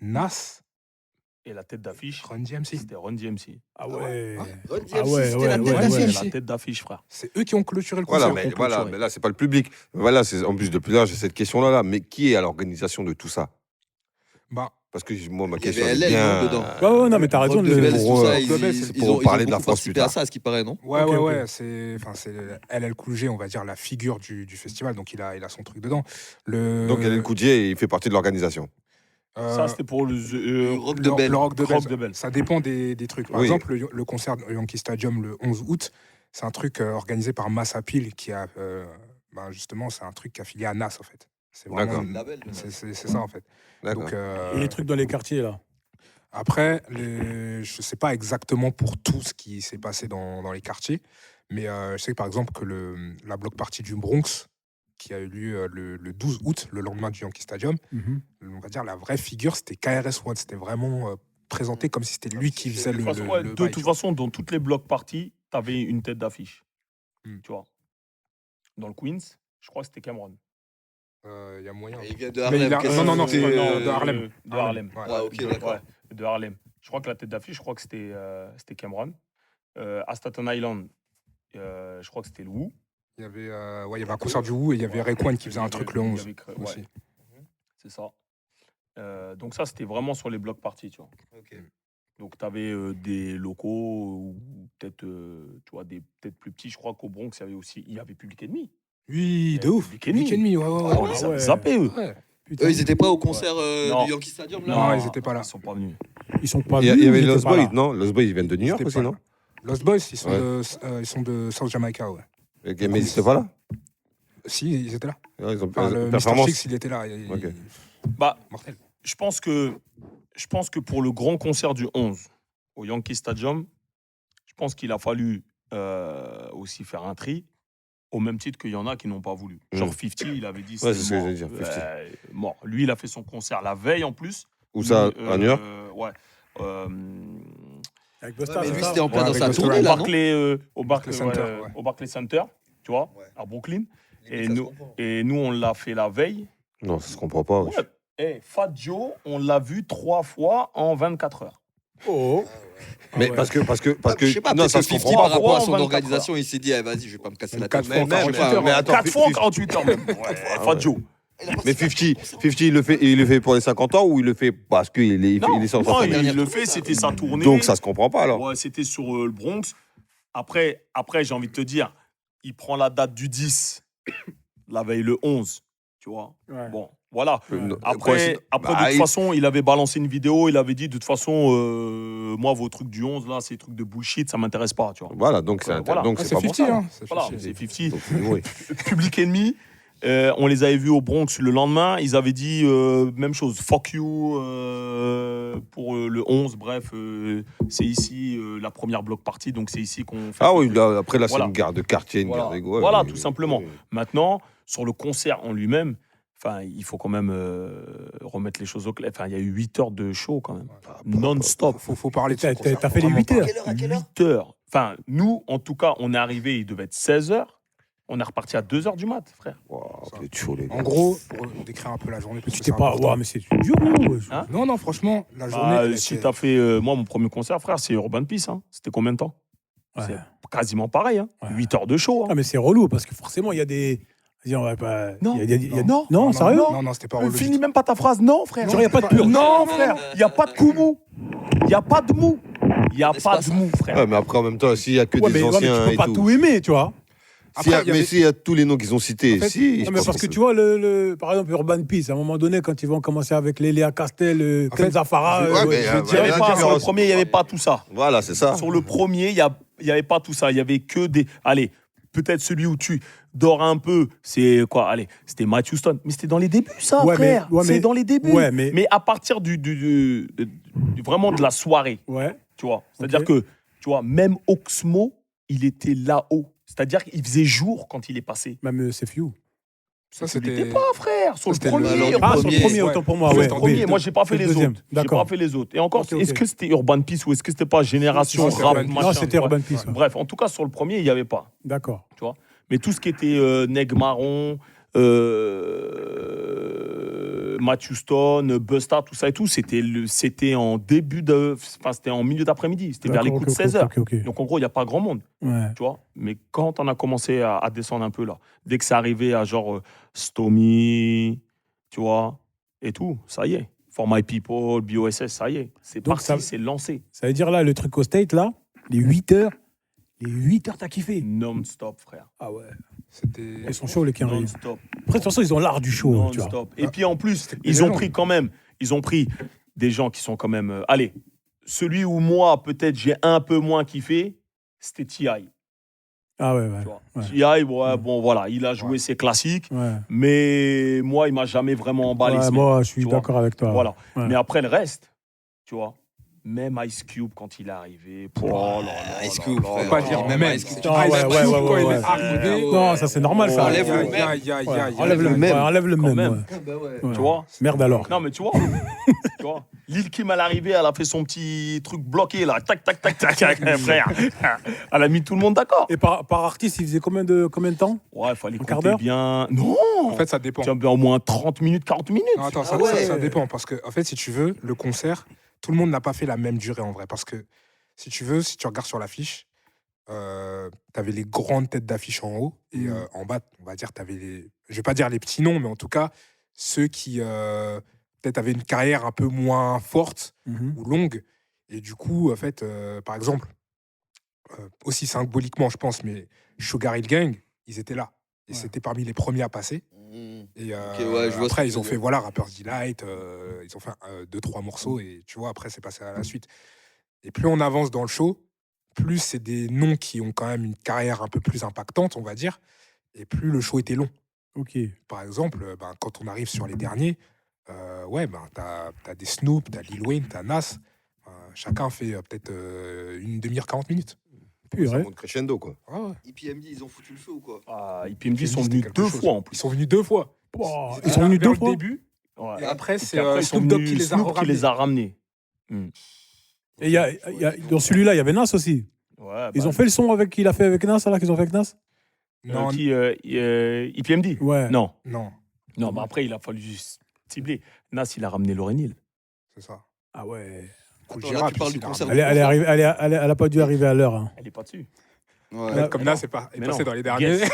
Nas, Et la tête d'affiche, Run DMC. c'était Run DMC. Ah ouais. Run DMC, Ah ouais, c'était la ouais, tête ouais, d'affiche. C'était la tête d'affiche, frère. C'est eux qui ont clôturé le Voilà, concert. mais là, c'est pas le public. Voilà, en plus, depuis là, j'ai cette question-là. Là. Mais qui est à l'organisation de tout ça? Bah, Parce que moi, ma Il y question, avait elle est LL bien. dedans. Ouais, non, mais t'as raison. Rock de Bells, pour, tout ça, Rock ils de Bells, c'est ils pour ont parler de la beaucoup France plus participé à tard. ça, à ce qui paraît, non? ouais, Ok, ouais, ok. ouais. C'est LL Cool J, on va dire, la figure du festival. Donc, il a son truc dedans. Donc, LL Cool J, il fait partie de l'organisation. Ça, c'était pour le. Le Rock de le Bells. Rock de Rock Bells. de Bells. Ça dépend des trucs. Par Oui. exemple, le concert au Yankee Stadium le 11 août, c'est un truc organisé par Mass Appeal qui a. Justement, c'est un truc affilié à Nas, en fait. C'est vraiment. D'accord. Label, C'est ça, en fait. D'accord. Donc, Et les trucs dans les quartiers, là. après, je ne sais pas exactement pour tout ce qui s'est passé dans les quartiers, mais je sais par exemple que la block party du Bronx, qui a eu lieu le 12 août, le lendemain du Yankee Stadium, on va dire la vraie figure, c'était KRS-One. C'était vraiment présenté comme si c'était lui qui faisait De le toute façon, ouais, le de bail, toute tu vois. façon, dans toutes les blocs parties, t'avais une tête d'affiche. Tu vois. Dans le Queens, je crois que c'était Cameron. Il y a moyen. Il vient de Mais Harlem. il a- qu'est-ce non, que c'est c'est, de Harlem. De Harlem. Ouais. Ah, ok, d'accord. Ouais, de Harlem. Je crois que la tête d'affiche, je crois que c'était Cameron. À Staten Island, je crois que c'était le Wu. Il y avait un concert du Wu et il y avait Rayquan qui faisait un truc le 11 ouais, aussi. c'est ça. Donc ça, c'était vraiment sur les blocs parties, tu vois. Ok. Donc, tu avais des locaux ou peut-être tu vois, peut-être plus petits. Je crois qu'au Bronx, il y avait Public Enemy. Oui, de Ouais, ouf. Public Enemy. Public Enemy, ouais, ouais, Ah ouais. On les ouais. a zappés, eux. Ouais. Putain, Eux, ils étaient pas au concert Non. du Yankee Stadium là. Non, ils étaient pas là. Ils sont pas venus. ils sont pas Il y venus. avait ils étaient Lost pas Boys, là. non? Lost Boys, ils viennent de New York Ils étaient aussi, pas non? là. Lost Boys, ils Ouais. sont de South Jamaica, ouais. Ok, mais ils étaient pas là? Si, ils étaient là. Ouais, ils ont Enfin, le Mr. performance. Chicks, il était là. Ok. Bah, Mortel. je pense que pour le grand concert du 11 au Yankee Stadium, je pense qu'il a fallu aussi faire un tri, au même titre qu'il y en a qui n'ont pas voulu. Genre 50, il avait dit Ouais, c'est ce que mort. j'allais dire, 50. Mort. Lui, il a fait son concert la veille en plus. Où ça? Lui, À New York? Ouais. Avec Busta, Mais c'est lui, ça c'était en plein Ouais, dans avec sa le tournée Story. là, non Au Barclays Center, ouais, ouais. au Barclays Center, tu vois, à Brooklyn. Et nous, on l'a fait la veille. Non, ça se comprend pas. Ouais. Et Fat Joe, on l'a vu 3 fois en 24 heures. Oh. Mais ouais. parce que Je sais pas, non, peut-être ça que se 50 comprend par pas. rapport à son 24 organisation, il s'est dit, vas-y, je vais pas me casser la 4 tête. fois, 48 heures. Mais attends, 4 fois en 48 heures même. Ouais, Fat Joe. Mais 50, il le fait pour les 50 ans ou il le fait parce qu'il est, Non, il est sur non, sa il le fait, c'était sa tournée. Donc ça se comprend pas alors. Ouais, c'était sur le Bronx. Après, j'ai envie de te dire, il prend la date du 10, la veille le 11, tu vois. Ouais. Bon, voilà. Après, Après de toute façon, il avait balancé une vidéo, il avait dit, de toute façon, moi, vos trucs du 11, là, c'est des trucs de bullshit, ça m'intéresse pas, tu vois. Voilà, donc c'est Voilà. donc Ah, c'est c'est pas pour 50, ça. hein. C'est Voilà, 50. c'est 50. Donc, oui. Public Enemy, on les avait vus au Bronx le lendemain. Ils avaient dit même chose, fuck you pour le 11. Bref, c'est ici la première block party, donc c'est ici qu'on fait. Ah oui, là, après là, c'est Voilà. une gare de quartier, une Voilà, gare d'ego. Voilà, oui, tout oui, simplement. oui. Maintenant, sur le concert en lui-même, il faut quand même remettre les choses au clair. Enfin, il y a eu 8 heures de show quand même, non-stop. Faut parler de ce T'as concert. fait les Vraiment 8 heures. pas. 8 heures. Enfin, nous, en tout cas, on est arrivé, il devait être 16 heures. On est reparti à 2 heures du mat, frère. Wow, vous êtes chaud, les gars. En gros, pour décrire un peu la journée. parce Tu que t'es c'est pas. important. Ouais, mais c'est dur, ouais. Hein Non, non, franchement, la journée. Bah, elle si était- t'as fait, moi, mon premier concert, frère, c'est Urban Peace. Hein. C'était combien de temps? Ouais. C'est quasiment pareil. Hein. Ouais. 8 heures de show. Hein. Ah, mais c'est relou parce que forcément, il y a des. Vas-y, on va pas. Non. Non, Non, sérieux Non, c'était pas relou. du Finis tout. même pas ta phrase. Non, frère. Genre, il n'y a pas de pur. Non, frère. Il n'y a pas de coup mou. Il n'y a pas de mou. Il n'y a C'est pas pas de ça. mou, frère. Ouais, mais après, en même temps, s'il y a que Ouais, des mais anciens tu peux et pas tout. tout aimer, tu vois. Après, Mais s'il y a tous les noms qu'ils ont cités, En fait, si. je Non, mais pense parce que c'est- tu vois, par exemple, Urban Peace, à un moment donné, quand ils vont commencer avec les Léa Castel, En Ken fait, Zafara, ouais, mais, je veux ouais, Il y avait la pas, sur le différence. premier, il n'y avait pas tout ça. Voilà, c'est ça. Sur le premier, il n'y avait pas tout ça. Il y avait que des. Allez, peut-être celui où tu dors un peu, c'est quoi? Allez, c'était Matthew Stone. Mais c'était dans les débuts, ça, Ouais, mais- frère. ouais, C'est mais- dans les débuts. ouais, mais- à partir vraiment de la soirée, Ouais. tu vois. C'est-à-dire Ok. que, tu vois, même Oxmo, il était là-haut. C'est-à-dire qu'il faisait jour quand il est passé. Même c'est Few. Ça, Tu l'étais c'était. pas, frère. Sur le C'était premier. alors, Ah, sur le premier, premier, ouais. autant pour moi. Sur Ouais, le Le oui. premier, moi, j'ai pas fait Le les deuxième, autres. J'ai d'accord. pas fait les autres. Et encore, Ok, ok. est-ce que c'était Urban Peace ou est-ce que c'était pas Génération Non, c'était Rap Urban Peace. machin, Non, c'était ouais. Urban Peace. ouais. Bref, en tout cas, sur le premier, il n'y avait pas. D'accord. Mais tout ce qui était Neg Marron, Matthew Stone, Busta, tout ça et tout, c'était en c'était en milieu d'après-midi. C'était vers les coups de 16 heures. Ok. Donc en gros, il n'y a pas grand monde, Ouais. tu vois. Mais quand on a commencé à descendre un peu là, dès que c'est arrivé à genre Stomy, tu vois, et tout, ça y est. For My People, BOSS, ça y est. C'est Donc parti, ça- c'est lancé. Ça veut dire là, le truc au State, là, les 8 heures, t'as kiffé. Non-stop, frère. Ah ouais. C'était. Ils sont chauds, les Kenry. Non-stop. Après, de toute façon, ils ont l'art du show, tu vois. Non-stop. Et puis en plus, C'était ils des ont gens. pris quand même, des gens qui sont quand même. Allez, celui où moi, peut-être, j'ai un peu moins kiffé, c'était T.I. Ah ouais, ouais. Tu vois. Ouais. T.I., ouais, bon, voilà, il a joué ses classiques, Ouais. mais moi, il m'a jamais vraiment emballé. Ouais, ce mec, moi, je suis tu vois. d'accord avec toi. Voilà. Ouais. Mais après, le reste, tu vois, même Ice Cube, quand il est arrivé. Oh là là Ice là Cube, là frère. là Pas là dire là même. Ice Cube. Ah, ouais, Ice ouais, Cube, ouais, quand il ouais. est arrivé. Non, ça, c'est normal, ça. Enlève le Aïe, même. aïe, aïe, Ouais, aïe, enlève le aïe, même. aïe. Enlève le Quand même. même. ouais. Ouais. Tu vois. Merde alors. Non, mais tu vois, tu vois, Lil Kim à l'arrivée, elle a fait son petit truc bloqué là, tac, tac, tac, tac, tac, frère. Elle a mis tout le monde d'accord. Et par artiste, il faisait combien de temps? Ouais, il fallait Un quart compter d'heure bien. Non. En fait, ça dépend. Tu as bien au moins 30 minutes, 40 minutes. Non, attends, Ah ouais. ça dépend. Parce que, en fait, si tu veux, le concert, tout le monde n'a pas fait la même durée en vrai. Parce que, si tu veux, si tu regardes sur l'affiche, tu avais les grandes têtes d'affiche en haut. Et en bas, on va dire, tu avais les. Je vais pas dire les petits noms, mais en tout cas, ceux qui peut-être avaient une carrière un peu moins forte Mhm. ou longue. Et du coup, en fait, par exemple, aussi symboliquement, je pense, mais Sugar Hill Gang, ils étaient là. Et Ouais. c'était parmi les premiers à passer. Et Ok, ouais, je vois ce que après, tu ils ont veux fait, dire. voilà, Rapper's Delight, ils ont fait 2-3 morceaux, et tu vois, après, c'est passé à la suite. Et plus on avance dans le show, plus c'est des noms qui ont quand même une carrière un peu plus impactante, on va dire, et plus le show était long. Ok. Par exemple, quand on arrive sur les derniers, ouais, t'as des Snoop, t'as Lil Wayne, t'as Nas. Chacun fait peut-être une demi-heure, 40 minutes. Ça Purée. monte crescendo, quoi. Ouais, ouais. IPMD, ils ont foutu le feu ou quoi? Ah, IPMD C'était sont venus quelque 2 chose. fois en plus. Ils sont venus 2 fois. Wow, étaient ils sont là venus vers 2 le fois. début, Ouais. et après, Et c'est puis après, ils sont Snoop Dogg venus qui les a Snoop qui les a ramenés. Et dans celui-là, il y avait Nas aussi. Ouais, Ils bah, ont fait le son qu'il a fait avec Nas, là, qu'ils ont fait avec Nas. Non, IPMD Ouais. Non. non, Non, mais après, il a fallu cibler. Nas, il a ramené Lauryn Hill. c'est ça. Ah ouais. Cool Attends, là, Gérard, tu parles aussi, du il a concert ramené. Elle est arrivée, elle a pas dû arriver à l'heure. Hein. Elle est pas dessus. Ouais. Là, Comme mais là, non. c'est pas. Il est Mais passé non. dans les derniers. Guess.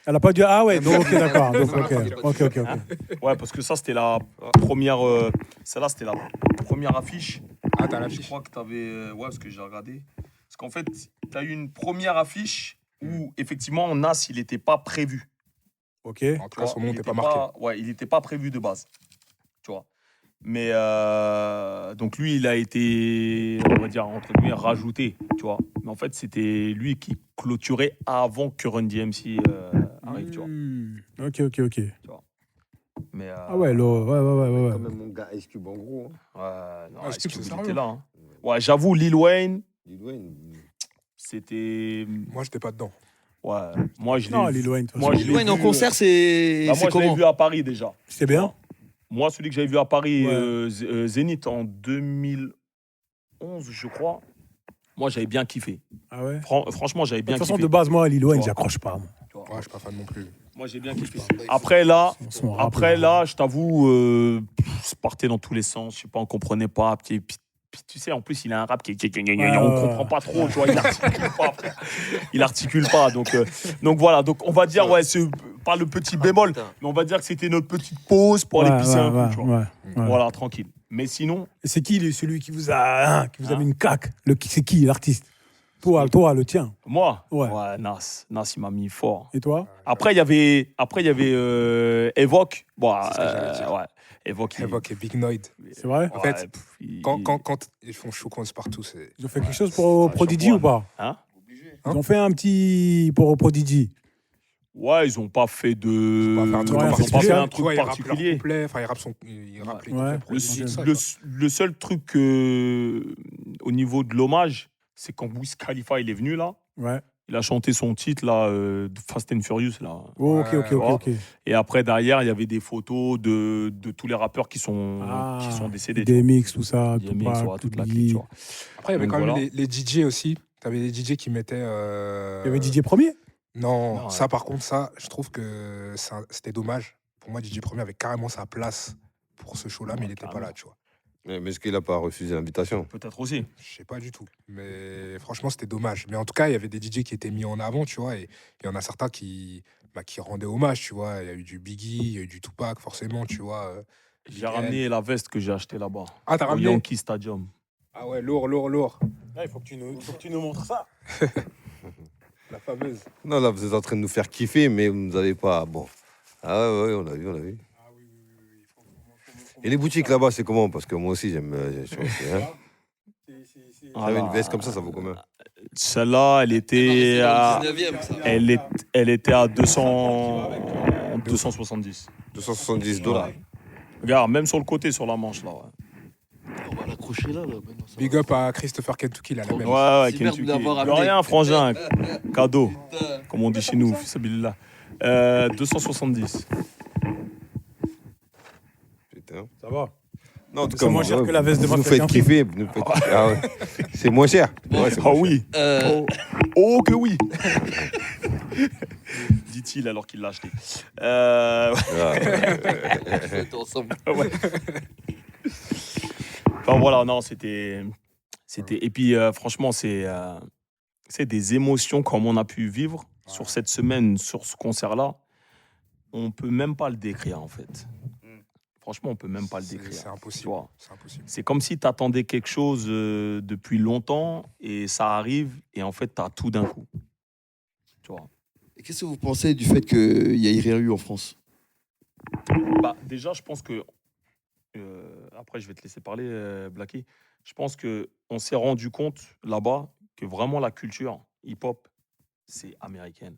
Elle a pas dû. Ah ouais, donc ok, d'accord. Donc, Non, ok, non, non, ok. Hein Ouais, parce que ça, c'était la première. Celle-là, c'était la première affiche. Ah, t'as Je l'affiche. crois que tu avais. Ouais, parce que j'ai regardé. Parce qu'en fait, tu as eu une première affiche où, effectivement, Nas, il n'était pas prévu. Ok. En tout Tu cas, vois, son nom il n'était était pas marqué. Ouais, il n'était pas prévu de base. Tu vois. Mais donc lui, il a été, on va dire, entre guillemets, rajouté. Tu vois. Mais en fait, c'était lui qui clôturait avant que Run DMC arrive. Tu vois. Ok. Mais, Ah ouais, ouais. Quand même, mon gars Ice Cube, en gros. non, Ah, Ice Cube, Cube, c'est il sérieux. était là. Hein. Ouais, j'avoue, Lil Wayne, Lil Wayne. c'était. Moi, j'étais pas dedans. Ouais, moi je l'ai Non, vu. Lil Wayne. de toute Moi, façon. je Lil l'ai Wayne en vu, concert, c'est Bah, moi, je l'ai comment? vu à Paris déjà. C'était bien. Moi, celui que j'avais vu à Paris, Ouais. Zénith, en 2011, je crois. Moi, j'avais bien kiffé. Ah ouais. Franchement, j'avais De bien toute façon, kiffé. de base, moi, Lil Wayne, Tu vois. j'accroche pas. moi. Ouais, je suis pas fan non plus. Moi, j'ai bien kiffé. Après, là, Son rap, là. je t'avoue, ça partait dans tous les sens. Je sais pas, on comprenait pas. Puis, tu sais, en plus, il a un rap qui on comprend pas trop. Tu vois, il articule pas. Frère. Il articule pas. Donc voilà. Donc, on va dire, ouais, c'est pas le petit bémol, mais on va dire que c'était notre petite pause pour aller pisser un coup. Tu vois. ouais. Voilà, tranquille. Mais sinon, Et c'est qui celui qui vous a mis une claque C'est qui l'artiste? Toi, le tien. moi, Ouais. Nas, il m'a mis fort. Et toi? Après, il y avait Evoque. Bon, C'est ce que j'allais dire. ouais. Evoque, Evoque et Big Noid. C'est vrai? En fait, il- Quand ils font show partout, c'est. Ils ont fait quelque chose pour Prodigy Sean ou pas? Hein? Ils ont fait un petit pour Prodigy. Ouais, ils ont pas fait de. Ils ont pas fait un truc Ouais, en ils ont pas particulier. fait un Tu vois, truc ils rappent particulier. leur couplet, enfin, ils rappent les Ouais. couplets Prodigy, tout ça, Le seul truc au niveau de l'hommage, c'est quand Wiz Khalifa il est venu là, Ouais. il a chanté son titre là, de Fast and Furious là. Oh, Ouais, ok. Et après derrière, il y avait des photos de tous les rappeurs qui sont décédés. tu vois. DMX, tout ça, DMX, Tupac, ouais, toute la Biggie. clique, tu vois. Après, il y avait Donc, quand voilà. même les DJ aussi. T'avais des DJ qui mettaient. Il y avait DJ Premier? Non, Non, ça ouais. par contre, ça, je trouve que c'était dommage. Pour moi, DJ Premier avait carrément sa place pour ce show-là, mais il n'était pas là, tu vois. Mais est-ce qu'il a pas refusé l'invitation? Peut-être aussi. Je sais pas du tout. Mais franchement, c'était dommage. Mais en tout cas, il y avait des DJ qui étaient mis en avant, tu vois. Et il y en a certains qui rendaient hommage, tu vois. Il y a eu du Biggie, il y a eu du Tupac, forcément, tu vois. J'ai ramené la veste que j'ai achetée là-bas. Ah, t'as Au ramené? Yankee Stadium. Ah ouais, lourd. Il faut que tu nous montres ça. La fameuse. Non, là, vous êtes en train de nous faire kiffer, mais vous nous avez pas. Bon. Ah ouais, on a vu. Et les boutiques là-bas, c'est comment? Parce que moi aussi, j'aime. Hein. Ah, Une veste comme ça vaut combien? Celle-là, elle était à, 19e, ça. elle était à 270. 270 $. Regarde, même sur le côté, sur la manche là. Ouais. On va l'accrocher là. maintenant, ça Big va. up à Christopher Kentucky, là, la même. Ouais, C'est merde Kentucky. d'avoir De amené. rien, frangin. Cadeau, Putain. comme on dit chez nous. Fisabilillah. 270. Putain. Ça va. Non, en tout C'est cas, moins cher que la veste de vous nous Mafia faites Quincy. kiffer. Ah ouais. C'est moins cher. Ouais, c'est Ah moins cher. oui. Oh que oui. Dit-il alors qu'il l'a acheté. Ah, On était ensemble. Ouais. Enfin voilà, non, c'était. Et puis franchement, c'est des émotions comme on a pu vivre sur cette semaine, sur ce concert-là. On peut même pas le décrire en fait. Franchement, on peut même pas le C'est décrire. Tu impossible. vois. C'est impossible. C'est comme si tu attendais quelque chose depuis longtemps et ça arrive et en fait, tu as tout d'un coup. Tu vois. Et qu'est-ce que vous pensez du fait qu'il n'y ait rien eu en France? Bah, déjà, je pense que. Après, je vais te laisser parler, Blacky. Je pense qu'on s'est rendu compte là-bas que vraiment la culture hip-hop, c'est américaine.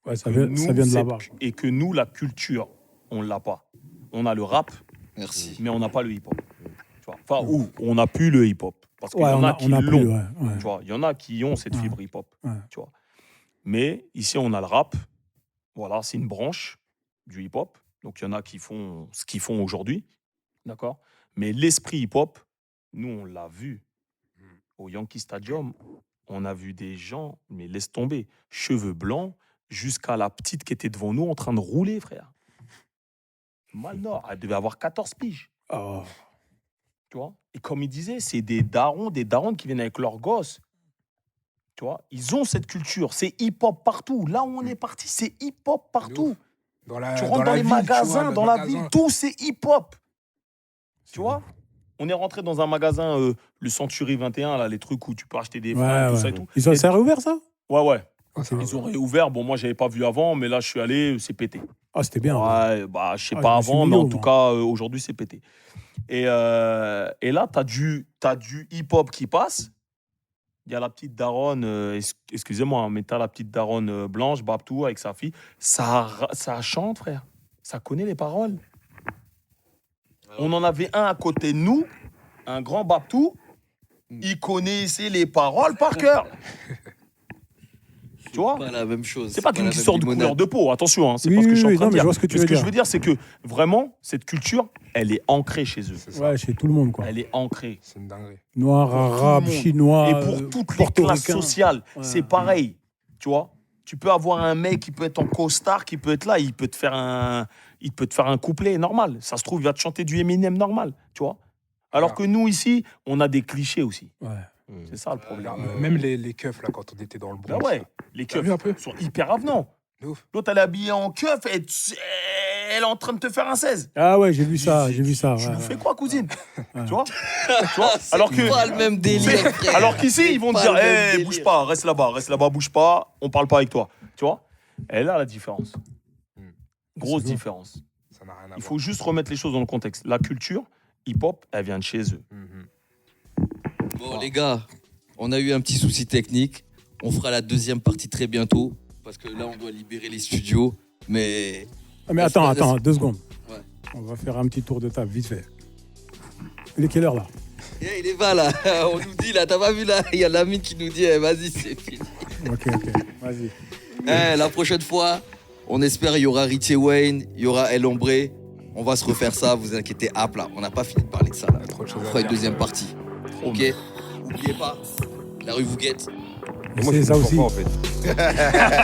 Ouais, ça Que vient, nous, ça vient de cette- là-bas. Et que nous, la culture, on l'a pas. On a le rap, Merci. mais on n'a pas le hip-hop. Tu vois. Enfin, ou on n'a plus le hip-hop. Parce qu'il Ouais, y en on a a, qui on a l'ont. plus, ouais. Tu vois, il y en a qui ont cette Ouais. fibre hip-hop. Ouais. Tu vois. Mais ici, on a le rap. Voilà, c'est une branche du hip-hop. Donc, il y en a qui font ce qu'ils font aujourd'hui. D'accord. Mais l'esprit hip-hop, nous, on l'a vu au Yankee Stadium. On a vu des gens, mais laisse tomber, cheveux blancs, jusqu'à la petite qui était devant nous en train de rouler, frère. Mal Nord, elle devait avoir 14 piges. Oh. Tu vois. Et comme il disait, c'est des darons, des daronnes qui viennent avec leurs gosses. Tu vois, ils ont cette culture. C'est hip-hop partout. Là où on est parti, c'est hip-hop partout. Dans la, Tu rentres dans la les ville, tu magasins, vois, dans le la magasin. ville, tout c'est hip-hop. Tu vois. On est rentré dans un magasin, le Century 21, là, les trucs où tu peux acheter des fringues, tout ça et tout. Ça a réouvert, ça? Ouais. Ah, ça va. Ils ont réouvert. Bon, moi, j'avais pas vu avant, mais là, je suis allé, c'est pété. Ah, c'était bien. Ouais, bah, je sais Ah, pas je me suis avant, mis mais en au, tout moi. cas, aujourd'hui, c'est pété. Et là, t'as du hip-hop qui passe. Il y a la petite daronne, excusez-moi, hein, mais t'as la petite daronne blanche, Babtou, avec sa fille. Ça chante, frère. Ça connaît les paroles. On en avait un à côté de nous, un grand Babtou. Il connaissait les paroles par cœur. Tu vois? Pas la même chose. C'est pas la qu'une même histoire de limonade. couleur de peau, attention, hein, c'est Oui, pas ce que je suis oui, en train non, de mais je dire. vois ce que tu Mais veux ce que je dire. veux dire, c'est que vraiment, cette culture, elle est ancrée chez eux. C'est ça. Ouais, chez tout le monde, quoi. Elle est ancrée. C'est une dinguerie. Noir, Pour tout le arabe, monde. chinois, Et pour toutes les classes portoricain. sociales, Ouais. c'est pareil. Tu vois? Tu peux avoir un mec qui peut être en costard, qui peut être là, il peut te faire un couplet normal. Ça se trouve, il va te chanter du Eminem normal, tu vois? Alors que nous, ici, on a des clichés aussi. Ouais. C'est ça le problème. Regarde, même les keufs, là, quand on était dans le Bah Bronx. ouais, là. les T'as vu un peu keufs sont hyper avenants. De ouf. L'autre, elle est habillée en keuf et elle est en train de te faire un 16. Ah ouais, j'ai vu ça, j'ai vu ça. Tu ouais, nous ouais. fais quoi, cousine? Ouais. Tu vois? Alors que. Pas le même délire, frère. Alors qu'ici, ils vont te Pas dire, le même hé, délire. bouge pas, reste là-bas, bouge pas, on parle pas avec toi. Tu vois? Et là, la différence. Grosse C'est bon. différence. Ça n'a rien à Il voir. faut juste remettre les choses dans le contexte. La culture, hip-hop, elle vient de chez eux. Bon, les gars, on a eu un petit souci technique. On fera la deuxième partie très bientôt. Parce que là, on doit libérer les studios. Mais. Ah, mais attends, 2 secondes. Ouais. On va faire un petit tour de table, vite fait. Il est quelle heure, là? Eh, il est pas là. On nous dit là, t'as pas vu là? Il y a l'ami qui nous dit, eh, vas-y, c'est fini. Ok, vas-y. Eh, la prochaine fois, on espère il y aura Richie Wayne, il y aura El Hombre. On va se refaire ça, vous inquiétez. Hop là, on n'a pas fini de parler de ça là. Il y a trop de On choses à fera une dire. deuxième partie. Ok. Oubliez pas, la rue vous guette. Et moi, C'est je ça comprends aussi. pas, en fait.